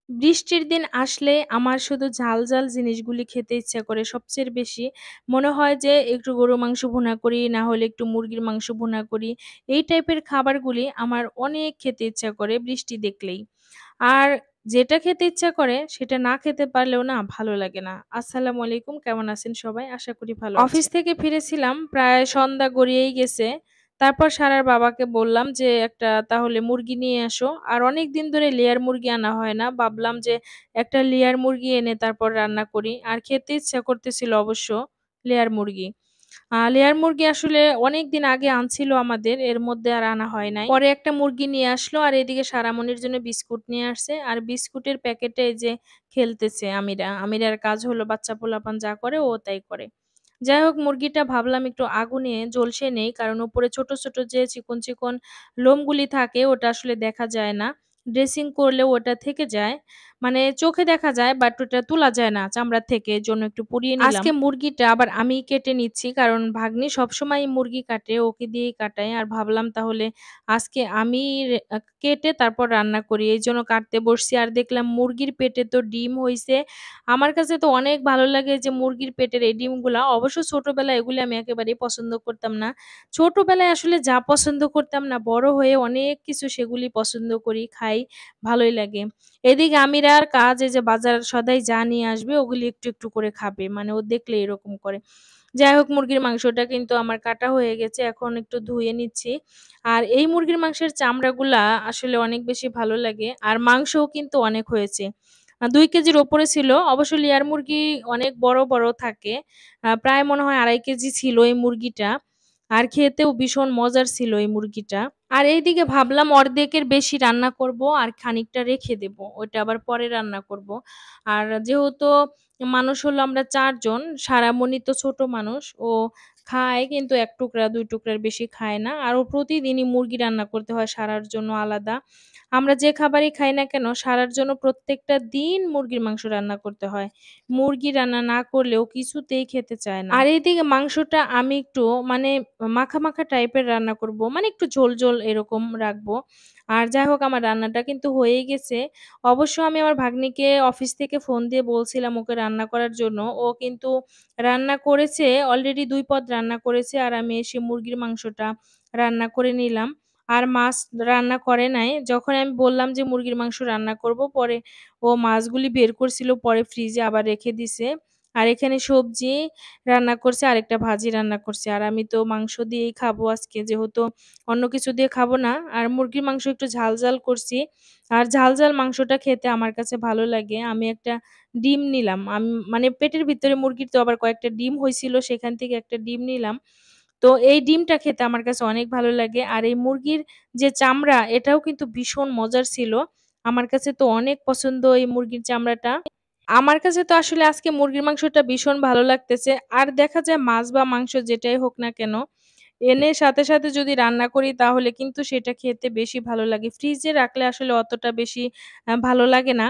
বৃষ্টির দিন আসলে আমার শুধু ঝাল, ঝাল জিনিসগুলি খেতে ইচ্ছা করে সবচেয়ে বেশি। মনে হয় যে একটু গরুর মাংস ভুনা করি, না হলে একটু মুরগির মাংস ভুনা করি। এই টাইপের খাবারগুলি আমার অনেক খেতে ইচ্ছা করে বৃষ্টি দেখলেই। আর যেটা খেতে ইচ্ছা করে সেটা না খেতে পারলেও না ভালো লাগে না। আসসালামু আলাইকুম, কেমন আছেন সবাই? আশা করি ভালো অফিস আছেন। থেকে ফিরেছিলাম, প্রায় সন্ধ্যা গড়িয়েই গেছে। তারপর সারার বাবাকে বললাম যে, "একটা তাহলে মুরগি নিয়ে আসো।" আর অনেকদিন ধরে লেয়ার মুরগি আনা হয় না। ভাবলাম যে একটা লেয়ার মুরগি এনে তারপর রান্না করি। আর খেতে ইচ্ছা করতেছিল অবশ্য লেয়ার মুরগি। লেয়ার মুরগি আসলে অনেকদিন আগে আনছিল আমাদের, এর মধ্যে আর আনা হয় নাই। পরে একটা মুরগি নিয়ে আসলো আর এদিকে সারামণির জন্য বিস্কুট নিয়ে আসছে। আর বিস্কুটের প্যাকেটে এই যে খেলতেছে আমিরা। আমিরার কাজ হলো বাচ্চা পোলাপান যা করে ও তাই করে। যাই হোক মুরগিটা ভাবলাম একটু আগুনে ঝলসে নেই। কারণ উপরে ছোট, ছোট যে চিকন, চিকন লোমগুলি থাকে ওটা আসলে দেখা যায় না। ড্রেসিং করলেও ওটা থেকে যায়। মানে চোখে দেখা যায় বাট ওটা তোলা যায় না চামড়া থেকে। এজন্য একটু পুড়িয়ে নিলাম। আজকে মুরগিটা আবার আমিই কেটে নিচ্ছি। কারণ ভাগ্নি সবসময়ই মুরগি কাটে, ওকে দিয়েই কাটাই। আর ভাবলাম তাহলে আজকে আমি কেটে তারপর রান্না করি। এইজন্য কাটতে বসছি। আর দেখলাম মুরগির পেটে তো ডিম হইছে। আমার কাছে তো অনেক ভালো লাগে যে মুরগির পেটের এই ডিমগুলা। অবশ্য ছোটবেলায় এগুলি আমি একেবারেই পছন্দ করতাম না। ছোটবেলায় আসলে যা পছন্দ করতাম না, বড় হয়ে অনেক কিছু সেগুলি পছন্দ করি, খাই, ভালোই লাগে। এদিকে আমিরার কাজ এই যে বাজার সদাই যা নিয়ে আসবে ওগুলি একটু, একটু করে খাবে। মানে ও দেখলে এরকম করে। যাই হোক মুরগির মাংসটা কিন্তু আমার কাটা হয়ে গেছে। এখন একটু ধুয়ে নিচ্ছি। আর এই মুরগির মাংসের চামড়াগুলা আসলে অনেক বেশি ভালো লাগে। আর মাংসও কিন্তু অনেক হয়েছে। ২ কেজির উপরে ছিল। অবশ্য লেয়ার মুরগি অনেক বড়, বড় থাকে। প্রায় মনে হয় ২.৫ কেজি ছিল এই মুরগিটা। আর খেতেও ভীষণ মজার ছিল এই মুরগিটা। আর এইদিকে ভাবলাম অর্ধেকের বেশি রান্না করব আর খানিকটা রেখে দেব। ওইটা আবার পরে রান্না করব। আর যেহেতু মানুষ হলো আমরা ৪ জন, সারামণি তো ছোট মানুষ। ও খায় কিন্তু ১ টুকরা ২ টুকরার বেশি খায় না। আর ও প্রতিদিনই মুরগি রান্না করতে হয় সারার জন্য আলাদা। আমরা যে খাবারই খাই না কেন সারার জন্য প্রত্যেকটা দিন মুরগির মাংস রান্না করতে হয়। মুরগি রান্না না করলেও কিছুতেই খেতে চায় না। আর এইদিকে মাংসটা আমি একটু মানে মাখা, মাখা টাইপের রান্না করব। মানে একটু ঝোল, ঝোল এরকম রাখবো। আর যাই হোক আমার রান্নাটা কিন্তু হয়েই গেছে। অবশ্য আমি আমার ভাগ্নিকে অফিস থেকে ফোন দিয়ে বলছিলাম ওকে রান্না করার জন্য। ও কিন্তু রান্না করেছে, অলরেডি ২ পদ রান্না করেছে। আর আমি এসে মুরগির মাংসটা রান্না করে নিলাম। আর মাছ রান্না করে নাই। যখন আমি বললাম যে মুরগির মাংস রান্না করব, পরে ও মাছগুলি বের করছিল, পরে ফ্রিজে আবার রেখে দিছে। আর এখানে সবজি রান্না করছে, আরেকটা ভাজি রান্না করছে। আর আমি তো মাংস দিয়েই খাবো আজকে যেহেতু অন্য কিছু দিয়ে খাবো না। আর মুরগির মাংস একটু ঝাল, ঝাল করছি। আর ঝাল, ঝাল মাংসটা খেতে আমার কাছে ভালো লাগে। আমি একটা ডিম নিলাম। মানে পেটের ভিতরে মুরগির তো আবার কয়েকটা ডিম হইছিল, সেখান থেকে একটা ডিম নিলাম। তো এই ডিমটা খেতে আমার কাছে অনেক ভালো লাগে। আর এই মুরগির যে চামড়া এটাও কিন্তু ভীষণ মজার ছিল। আমার কাছে তো অনেক পছন্দ এই মুরগির চামড়াটা। আমার কাছে তো আসলে আজকে মুরগির মাংসটা ভীষণ ভালো লাগতেছে। আর দেখা যায় মাছ বা মাংস যেটাই হোক না কেন, এনে সাথে, সাথে যদি রান্না করি তাহলে কিন্তু সেটা খেতে বেশি ভালো লাগে। ফ্রিজে রাখলে আসলে অতটা বেশি ভালো লাগে না।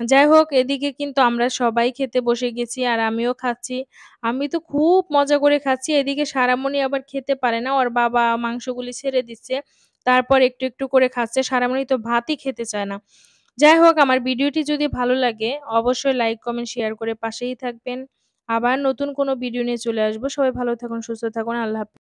যাই হোক এদিকে কিন্তু আমরা সবাই খেতে বসে গেছি আর আমিও খাচ্ছি। আমি তো খুব মজা করে খাচ্ছি। এদিকে সারামণি আবার খেতে পারে না। ওর বাবা মাংসগুলি ছেড়ে দিচ্ছে। তারপর একটু, একটু করে খাচ্ছে। সারামণি তো ভাতই খেতে চায় না। যাই হোক আমার ভিডিওটি যদি ভালো লাগে অবশ্যই লাইক, কমেন্ট, শেয়ার করে পাশেই থাকবেন। আবার নতুন কোনো ভিডিও নিয়ে চলে আসবো। সবাই ভালো থাকুন, সুস্থ থাকুন। আল্লাহ হাফেজ।